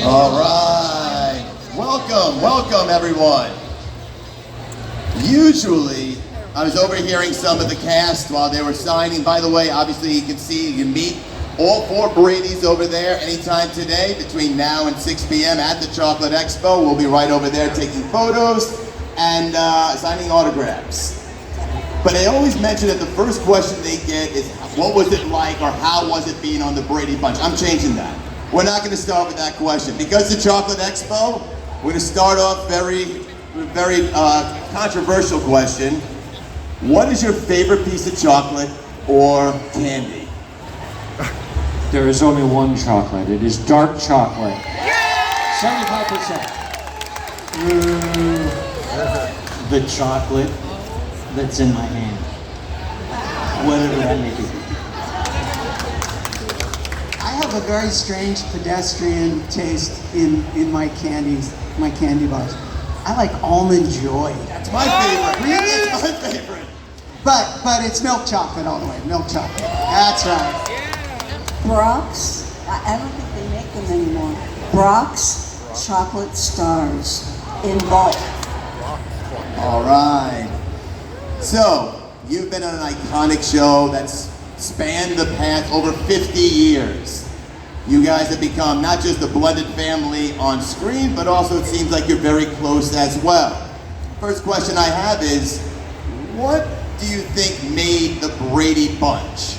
All right. Welcome everyone. Usually, I was overhearing some of the cast while they were signing. By the way, obviously you can see, you meet all four Bradys over there anytime today between now and 6 p.m. at the Chocolate Expo. We'll be right over there taking photos and signing autographs. But I always mention that the first question they get is, what was it like, or how was it being on the Brady Bunch? I'm changing that. We're not going to start with that question. Because the Chocolate Expo, we're going to start off very controversial question. What is your favorite piece of chocolate or candy? There is only one chocolate. It is dark chocolate. 75%. The chocolate that's in my hand. Whatever that may be. I have a very strange pedestrian taste in my candies, my candy bars. I like Almond Joy. That's my favorite. Really? It's my favorite. But it's milk chocolate all the way. Milk chocolate. That's right. Brock's, I don't think they make them anymore. Brock's Chocolate Stars in bulk. All right. So, you've been on an iconic show that's spanned the past over 50 years. You guys have become not just a blended family on screen, but also it seems like you're very close as well. First question I have is, what do you think made the Brady Bunch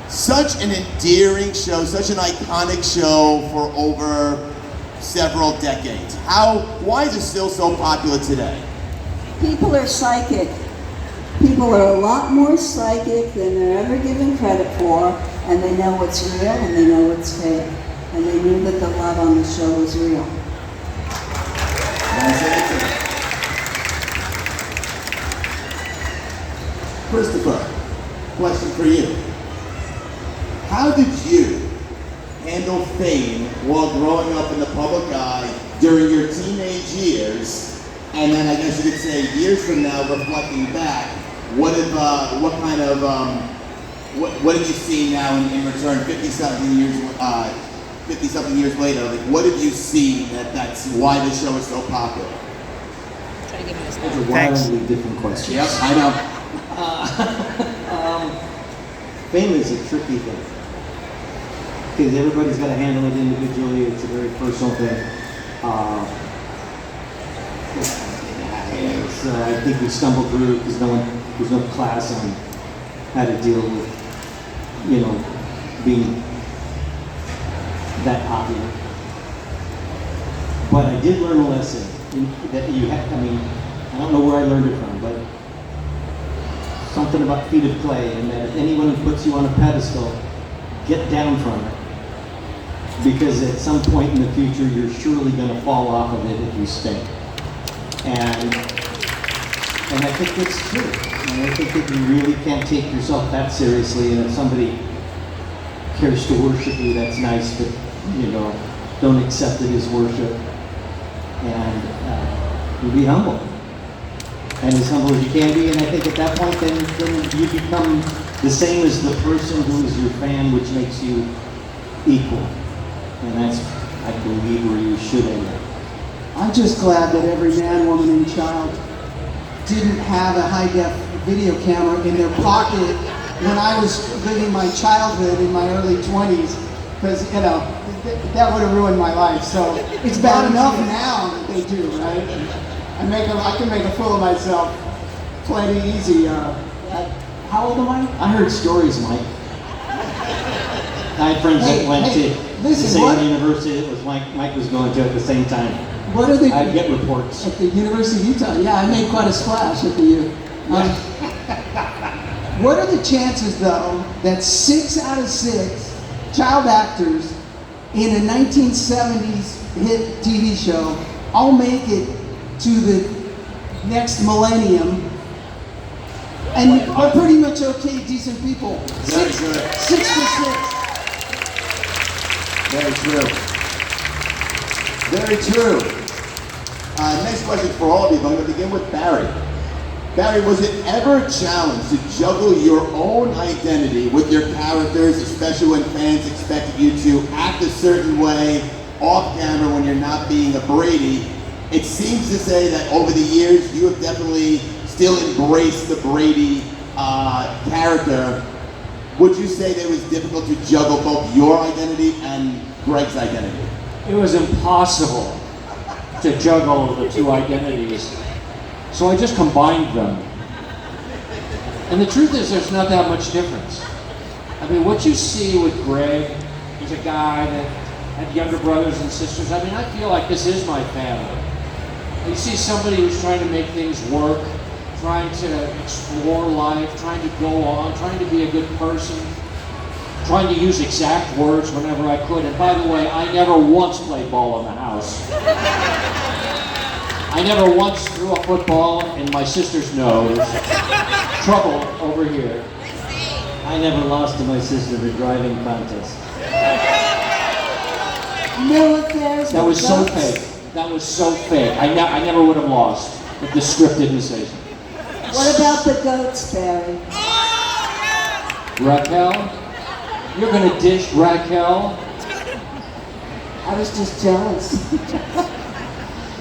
such an endearing show, such an iconic show for over several decades? Why is it still so popular today? People are psychic. People are a lot more psychic than they're ever given credit for, and they know what's real and they know what's fake. And they knew that the love on the show was real. Nice answer. Christopher, question for you. How did you handle fame while growing up in the public eye during your teenage years? And then I guess you could say years from now, reflecting back, what have you seen now in return 50-something years later? Like, what have you seen that's why the show is so popular? Those are wildly different questions. Yep, I know. Fame is a tricky thing. Because everybody's got to handle it individually. It's a very personal thing. I think we stumbled through because there's no class on how to deal with, being that popular. But I did learn a lesson that you have. I don't know where I learned it from, but something about feet of clay, and that if anyone puts you on a pedestal, get down from it. Because at some point in the future, you're surely going to fall off of it if you stay. And I think that's true. And I think that you really can't take yourself that seriously. And if somebody cares to worship you, that's nice, but don't accept it as worship. And you be humble. And as humble as you can be. And I think at that point, then you become the same as the person who is your fan, which makes you equal. And that's, I believe, where you should end up. I'm just glad that every man, woman, and child didn't have a high-def video camera in their pocket when I was living my childhood in my early 20s, because, that would have ruined my life. So it's bad enough now that they do, right? I can make a fool of myself plenty easy. How old am I? I heard stories, Mike. I had friends that went to the same university that was Mike was going to at the same time. What are the? I get reports. At the University of Utah, yeah, I made quite a splash at the U. What are the chances, though, that 6 out of 6 child actors in a 1970s hit TV show all make it to the next millennium and are pretty much okay, decent people? Very good. 6 for 6. Very true. Very true. Next question for all of you, but I'm going to begin with Barry. Barry, was it ever a challenge to juggle your own identity with your characters, especially when fans expected you to act a certain way off camera when you're not being a Brady. It seems to say that over the years you have definitely still embraced the Brady character. Would you say that it was difficult to juggle both your identity and Greg's identity? It was impossible to juggle the two identities, so I just combined them. And the truth is, there's not that much difference. I mean, what you see with Greg, he's a guy that had younger brothers and sisters. I mean, I feel like this is my family. You see somebody who's trying to make things work, trying to explore life, trying to go on, trying to be a good person, trying to use exact words whenever I could. And by the way, I never once played ball in the house. I never once threw a football in my sister's nose. Trouble over here. I never lost to my sister in a driving contest. No affairs That with was so goats. fake. That was so fake. I never would have lost if the script didn't say so. What about the goats, Barry? Raquel? You're gonna dish Raquel? I was just jealous.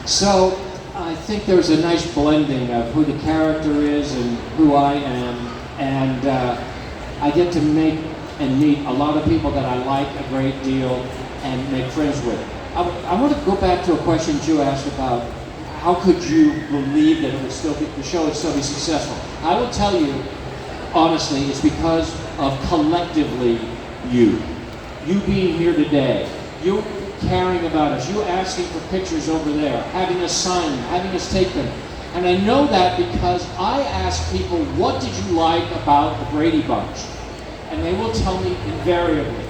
So, I think there's a nice blending of who the character is and who I am, and I get to make and meet a lot of people that I like a great deal and make friends with. I want to go back to a question you asked about how could you believe that it would still be, the show would still be successful. I will tell you, honestly, it's because of collectively you being here today, you caring about us, you asking for pictures over there, having us sign them, having us take them. And I know that because I ask people, what did you like about the Brady Bunch? And they will tell me invariably,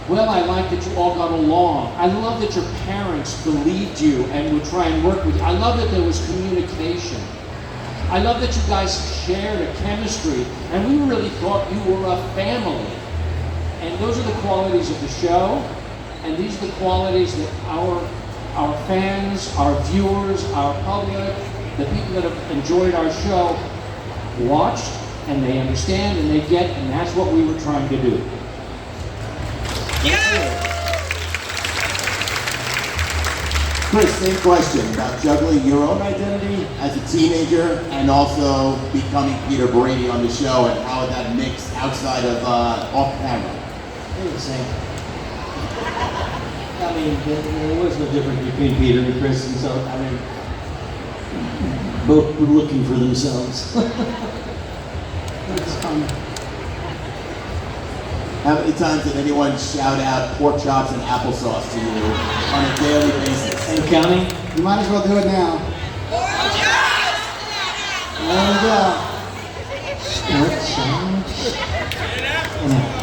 well, I like that you all got along. I love that your parents believed you and would try and work with you. I love that there was communication. I love that you guys shared a chemistry and we really thought you were a family. And those are the qualities of the show, and these are the qualities that our fans, our viewers, our public, the people that have enjoyed our show watched, and they understand and they get, and that's what we were trying to do. Chris, same question about juggling your own identity as a teenager and also becoming Peter Brady on the show, and how that mixed outside of off camera. They're the same. I mean, there was no difference between Peter and Chris, and so, I mean, both were looking for themselves. That's fun. How many times did anyone shout out pork chops and applesauce to you on a daily basis? And counting? You might as well do it now. There we go. Pork chops and applesauce.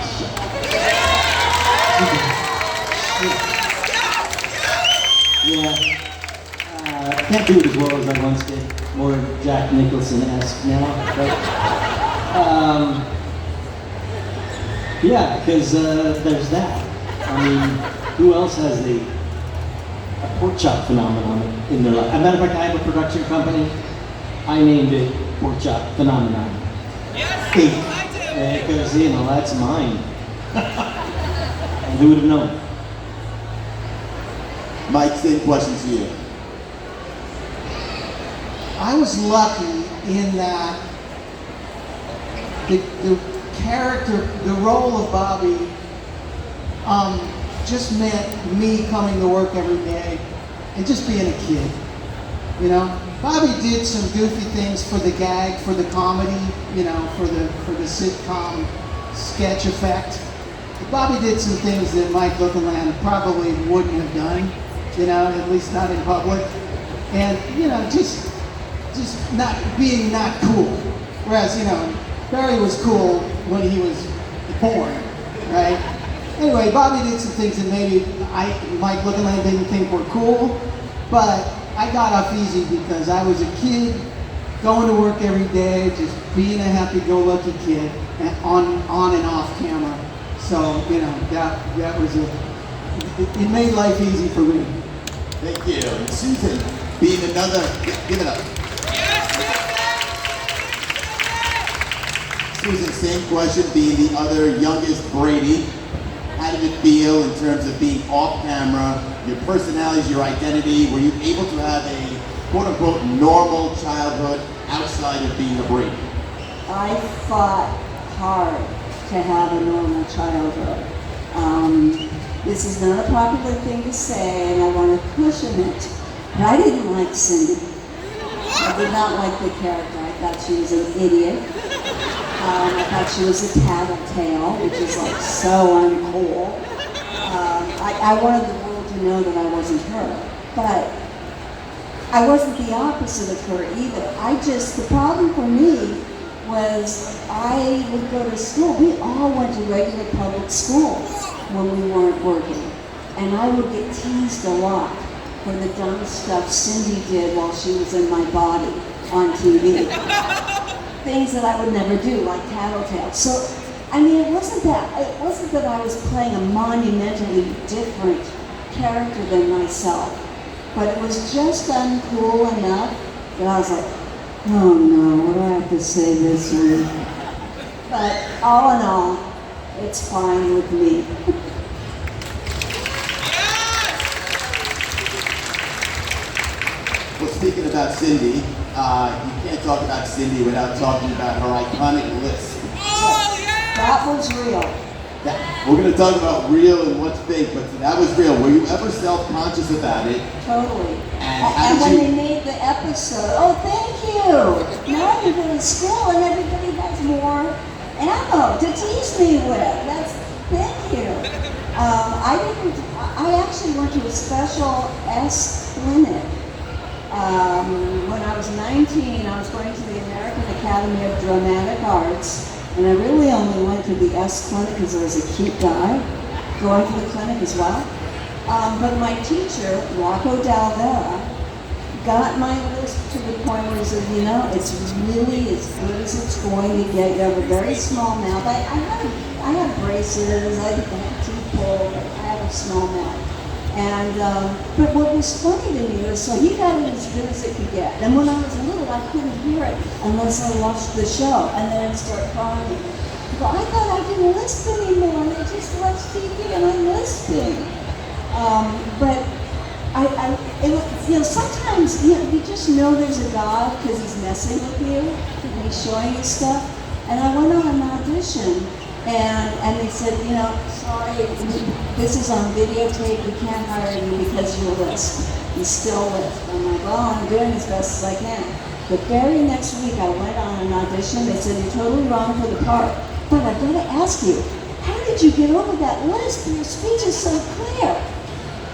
Yeah. Can't do it as well as I once did. More Jack Nicholson-esque now. But, yeah, because there's that. I mean, who else has a pork chop phenomenon in their life? As a matter of fact, I have a production company. I named it Pork Chop Phenomenon. Yes, because, you know, that's mine. And who would have known? Mike, same question to you. I was lucky in that the character, the role of Bobby, just meant me coming to work every day and just being a kid. You know, Bobby did some goofy things for the gag, for the comedy, you know, for the sitcom sketch effect. But Bobby did some things that Mike Lookinland probably wouldn't have done, you know, at least not in public. And, you know, just not being not cool. Whereas, you know, Barry was cool when he was born, right? Anyway, Bobby did some things that maybe Mike Lookinland didn't think were cool, but I got off easy because I was a kid going to work every day, just being a happy-go-lucky kid, and on and off camera. So, you know, that was it made life easy for me. Thank you. And Susan, being another, give it up. Susan, same question, being the other youngest Brady. how did it feel in terms of being off camera, your personalities, your identity? Were you able to have a quote-unquote normal childhood outside of being a Brady? I fought hard to have a normal childhood. This is not a popular thing to say, and I want to cushion it, but I didn't like Cindy. I did not like the character. I thought she was an idiot. I thought she was a tattletale, which is like so uncool. I wanted the world to know that I wasn't her, but I wasn't the opposite of her either. The problem for me was I would go to school. We all went to regular public school when we weren't working. And I would get teased a lot for the dumb stuff Cindy did while she was in my body on TV. Things that I would never do, like tattletale. So, I mean, it wasn't that I was playing a monumentally different character than myself, but it was just uncool enough that I was like, oh no, what do I have to say this week? But all in all, it's fine with me. Well, speaking about Cindy, you can't talk about Cindy without talking about her iconic lisp. Oh, yeah! That was real. We're going to talk about real and what's fake, but that was real. Were you ever self-conscious about it? Totally. And when they made the episode, oh, thank you. Now you go to school and everybody has more ammo to tease me with. Thank you. I actually went to a special S clinic. When I was 19, I was going to the American Academy of Dramatic Arts, and I really only went to the S clinic because there was a cute guy going to the clinic as well. But my teacher, Rocco Dalvera, got my lisp to the point where he said, you know, it's really as good as it's going to get. You have a very small mouth. I have braces, I have teeth pulled, I have a small mouth. And, but what was funny to me was, so he got it as good as it could get. And when I was little, I couldn't hear it unless I watched the show, and then I'd start crying. But I thought I didn't lisp anymore, and I just watched TV and I'm lisping. But sometimes, you just know there's a God because he's messing with you, and he's showing you stuff. And I went on an audition, and they said, sorry, this is on videotape, we can't hire you because you lisp. You still lisp. I'm like, well, I'm doing as best as I can. The very next week I went on an audition, they said, you're totally wrong for the part. But I've got to ask you, how did you get over that lisp? Your speech is so clear.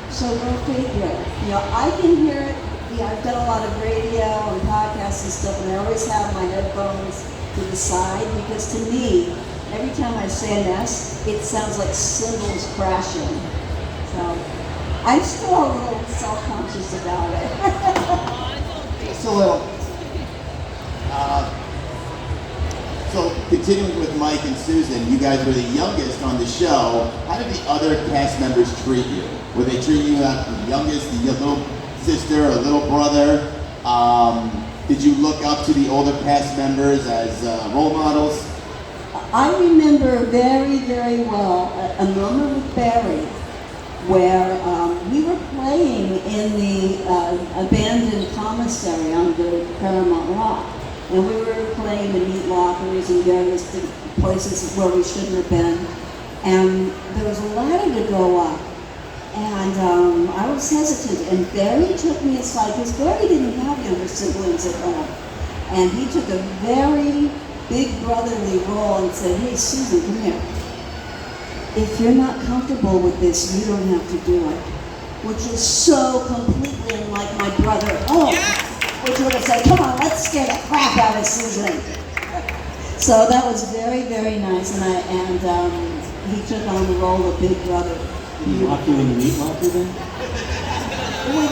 So go figure. I can hear it. I've done a lot of radio and podcasts and stuff, and I always have my headphones to the side because to me, every time I say an S, it sounds like cymbals crashing. So I'm still a little self-conscious about it. Just a little. So continuing with Mike and Susan, you guys were the youngest on the show. How did the other cast members treat you? Were they treating you like the youngest, the little sister or little brother? Did you look up to the older cast members as role models? I remember very, very well a moment with Barry where we were playing in the abandoned commissary on the Paramount Rock. And we were playing the meat lockers and various places where we shouldn't have been. And there was a ladder to go up. And I was hesitant. And Barry took me aside, because Barry didn't have younger siblings at home. And he took a very big brotherly role and said, hey, Susan, come here. If you're not comfortable with this, you don't have to do it. Which is so completely unlike my brother at home. Yes! Which would have said, come on, let's scare the crap out of Susan. So that was very, very nice, and he took on the role of big brother. Did you lock you in the meat locker then? We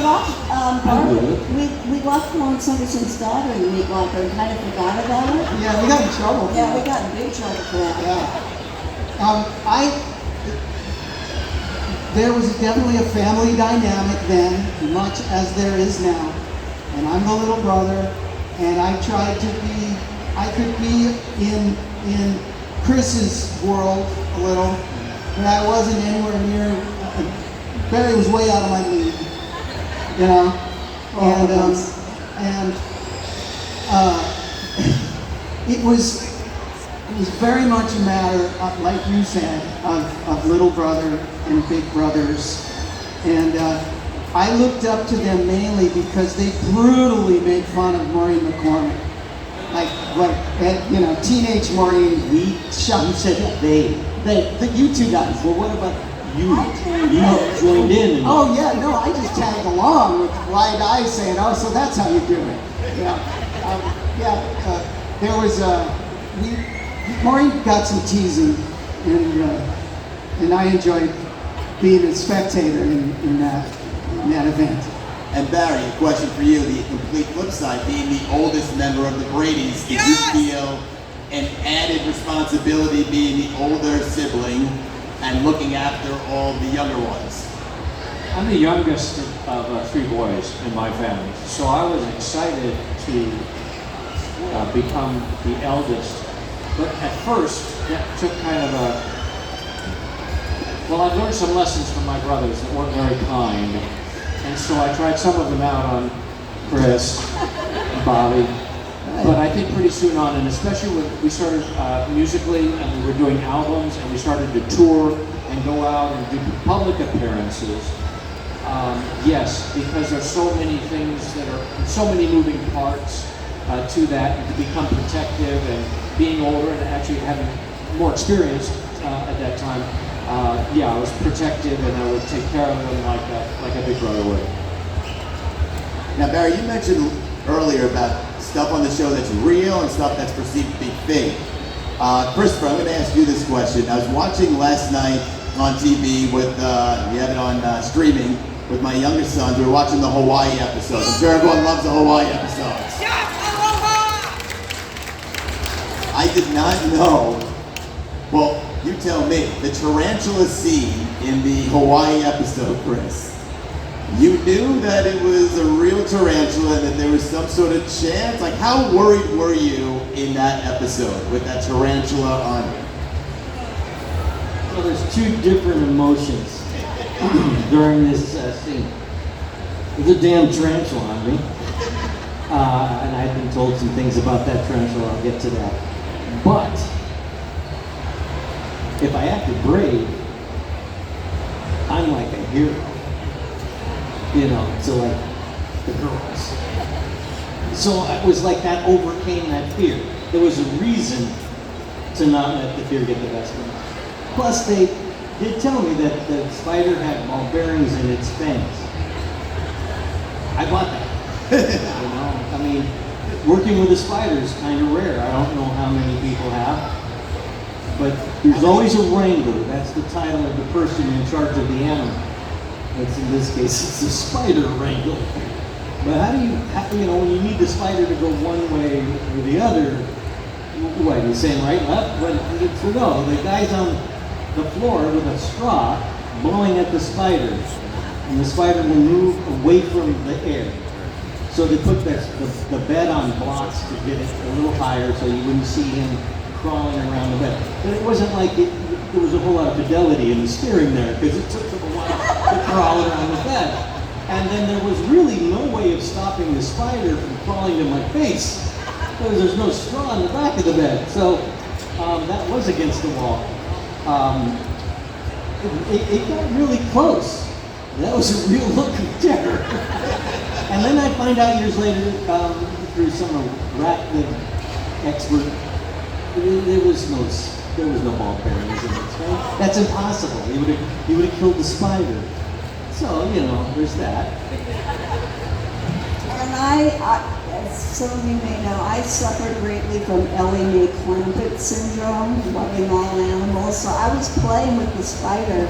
locked Lawrence Henderson's daughter in the meat locker and kind of forgot about it. Yeah, we got in trouble. Yeah, we got in big trouble for that. Yeah. There was definitely a family dynamic then, much as there is now. And I'm the little brother, and I could be in Chris's world a little, Yeah, I wasn't anywhere near. Barry was way out of my league, you know, and it was very much a matter of, like you said, of little brother and big brothers, and I looked up to them mainly because they brutally made fun of Maureen McCormick. Teenage Maureen, You said they. You two guys. Well, what about you? You joined in. And oh yeah, no, I just tagged along with wide eyes saying, oh, so that's how you do it. There was Maureen got some teasing, and I enjoyed being a spectator in that event. And Barry, a question for you, the complete flip side, being the oldest member of the Bradys, did you feel an added responsibility being the older sibling and looking after all the younger ones? I'm the youngest of three boys in my family, so I was excited to become the eldest. But at first, that took kind of well, I learned some lessons from my brothers that weren't very kind. And so I tried some of them out on Chris, Bobby. But I think pretty soon on, and especially when we started musically and we were doing albums and we started to tour and go out and do public appearances, yes, because there's so many things that are, so many moving parts to that, and to become protective and being older and actually having more experience at that time. I was protective and I would take care of them like a big brother would. Now, Barry, you mentioned earlier about stuff on the show that's real and stuff that's perceived to be fake. Christopher, I'm going to ask you this question. I was watching last night on TV with, we have it on streaming, with my youngest sons. We were watching the Hawaii episode. I'm sure everyone loves the Hawaii episodes. I did not know, well, you tell me, the tarantula scene in the Hawaii episode, Chris. You knew that it was a real tarantula and that there was some sort of chance? Like, how worried were you in that episode with that tarantula on you? Well, there's two different emotions during this scene. There's a damn tarantula on me. And I've been told some things about that tarantula. I'll get to that. But if I acted brave, I'm like a hero. To like the girls. So it was like that overcame that fear. There was a reason to not let the fear get the best of me. Plus, they did tell me that the spider had ball bearings in its fangs. I bought that. I mean, working with a spider is kind of rare. I don't know how many people have. But there's always a wrangler. That's the title of the person in charge of the animal. That's in this case, it's the spider wrangler. But how do you, when you need the spider to go one way or the other, what, are you saying right, left? Well, no, the guy's on the floor with a straw blowing at the spider. And the spider will move away from the air. So they put the bed on blocks to get it a little higher so you wouldn't see him crawling around the bed. But it wasn't like there was a whole lot of fidelity in the steering there, because it took them a while to crawl around the bed. And then there was really no way of stopping the spider from crawling to my face, because there's no straw in the back of the bed. So that was against the wall. It got really close. That was a real look of terror. And then I find out years later, through some arachnid expert, there was no ball bearings in it. Right? That's impossible. He would have killed the spider. So there's that. And as some of you may know, I suffered greatly from Ellie Mae Clampett syndrome, loving all animals. So I was playing with the spider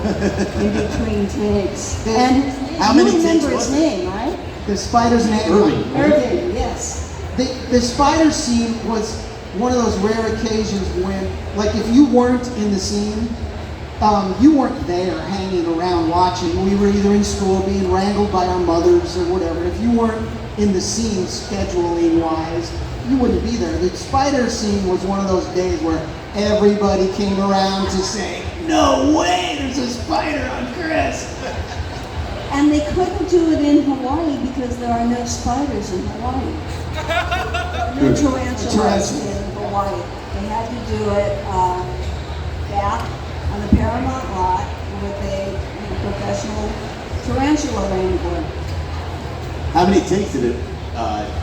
in between takes. And How you many remember takes his was it? name, right? The spider's name? Irving, yes. The spider scene was one of those rare occasions when, like, if you weren't in the scene, you weren't there hanging around watching. We were either in school being wrangled by our mothers or whatever. If you weren't in the scene scheduling wise, you wouldn't be there. The spider scene was one of those days where everybody came around to say, no way, It's a spider on Chris. And they couldn't do it in Hawaii because there are no spiders in Hawaii. No tarantulas in Hawaii. They had to do it back on the Paramount lot with a professional tarantula wrangler. How many takes did it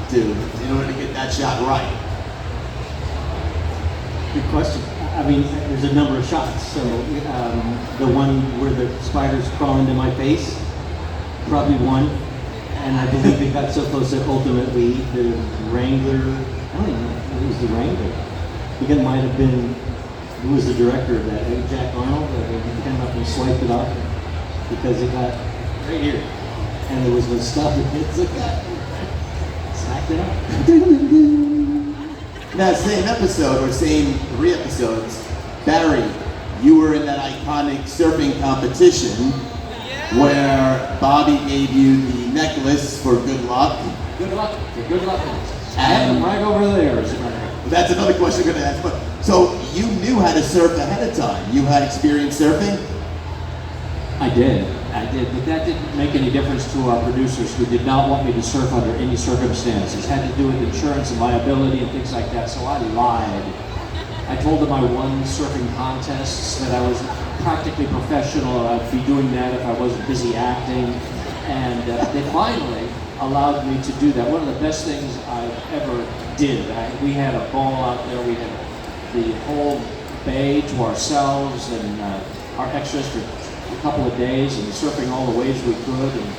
do in order to get that shot right? Good question. I mean, there's a number of shots. So the one where the spiders crawl into my face, probably one. And I believe it got so close that ultimately the Wrangler, I don't even know if it was the Wrangler. I think it might have been, who was the director of that? Jack Arnold. He came up and swiped it off because it got right here. And there was no stuff that hits like that. Smacked it up. That same episode, or same 3 episodes, Barry, you were in that iconic surfing competition where Bobby gave you the necklace for good luck. Good luck. Good luck. And right over there, as a matter of fact. That's another question I'm going to ask. But so you knew how to surf ahead of time. You had experience surfing? I did, but that didn't make any difference to our producers who did not want me to surf under any circumstances. It had to do with insurance and liability and things like that, so I lied. I told them I won surfing contests, that I was practically professional, I'd be doing that if I wasn't busy acting, and they finally allowed me to do that. One of the best things I ever did. We had a ball out there, we had the whole bay to ourselves, and our extras for a couple of days, and surfing all the waves we could, and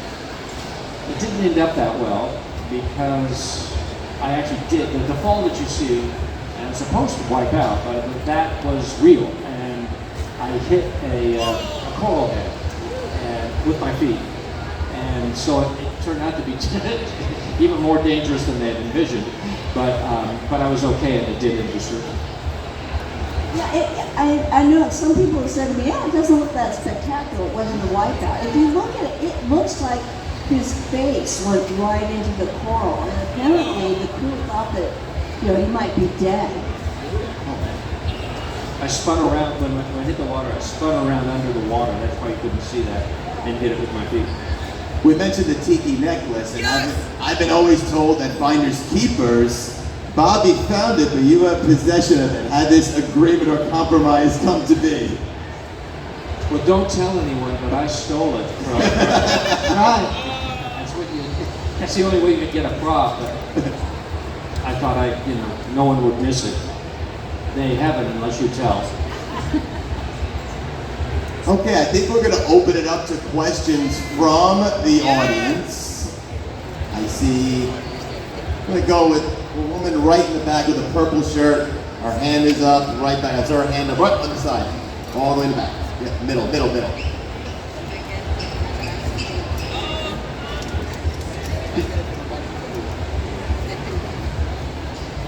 it didn't end up that well because I actually did the fall that you see, and I'm supposed to wipe out, but that was real, and I hit a coral head with my feet, and so it turned out to be even more dangerous than they had envisioned, but I was okay, and it did injure surfing. Yeah, I know some people have said to me, yeah, it doesn't look that spectacular. It wasn't a wipeout. If you look at it, it looks like his face went right into the coral. And apparently the crew thought that, he might be dead. I spun around, when I hit the water, I spun around under the water. That's why you couldn't see that, and hit it with my feet. We mentioned the tiki necklace, and I've been always told that finders keepers. Bobby found it, but you have possession of it. How this agreement or compromise come to be? Well, don't tell anyone, but I stole it from. Right. That's the only way you could get a prop. But I thought no one would miss it. They haven't unless you tell. Okay, I think we're going to open it up to questions from the audience. I see. I'm going to go with a woman right in the back with a purple shirt. Her hand is up, right back. That's her hand up, right on the side. All the way in the back. Yeah, middle.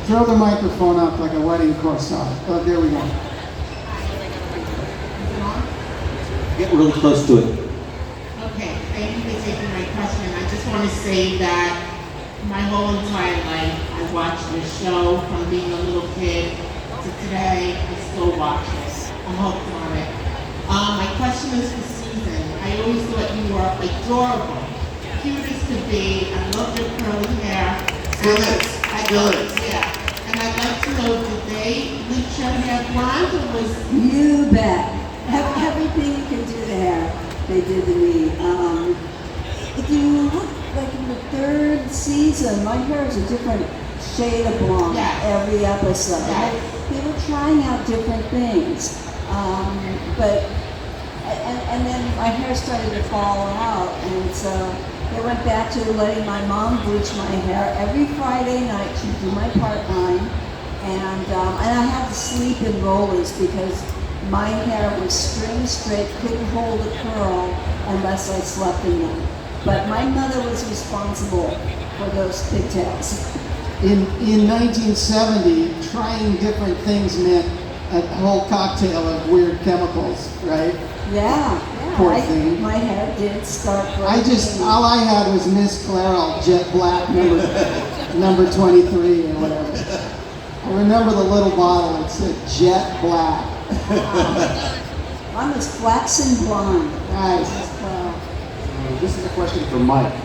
Throw the microphone up like a wedding corsage. Oh, there we go. Get really close to it. Okay, thank you for taking my question. I just want to say that my whole entire life, I watched this show from being a little kid to today. I still watch it. I'm hooked on it. My question is for Susan. I always thought you were adorable, cute as could be. I love your curly hair. Still is. Yeah. And I'd like to know, did they bleach your hair blonde or was You bet. Everything you can do to hair, they did to me. If you look like in the 3rd season, my hair is a different shade of blonde every episode. They were trying out different things. And then my hair started to fall out, and so they went back to letting my mom bleach my hair every Friday night. She'd do my part-time, and I had to sleep in rollers because my hair was string straight, couldn't hold a curl unless I slept in them. But my mother was responsible for those pigtails. In 1970, trying different things meant a whole cocktail of weird chemicals, right? Yeah. Poor thing. My hair did start growing. All I had was Miss Clairol Jet Black number 23 or whatever. I remember the little bottle, it said Jet Black. I'm as flaxen blonde. Nice. Wow. This is a question for Mike.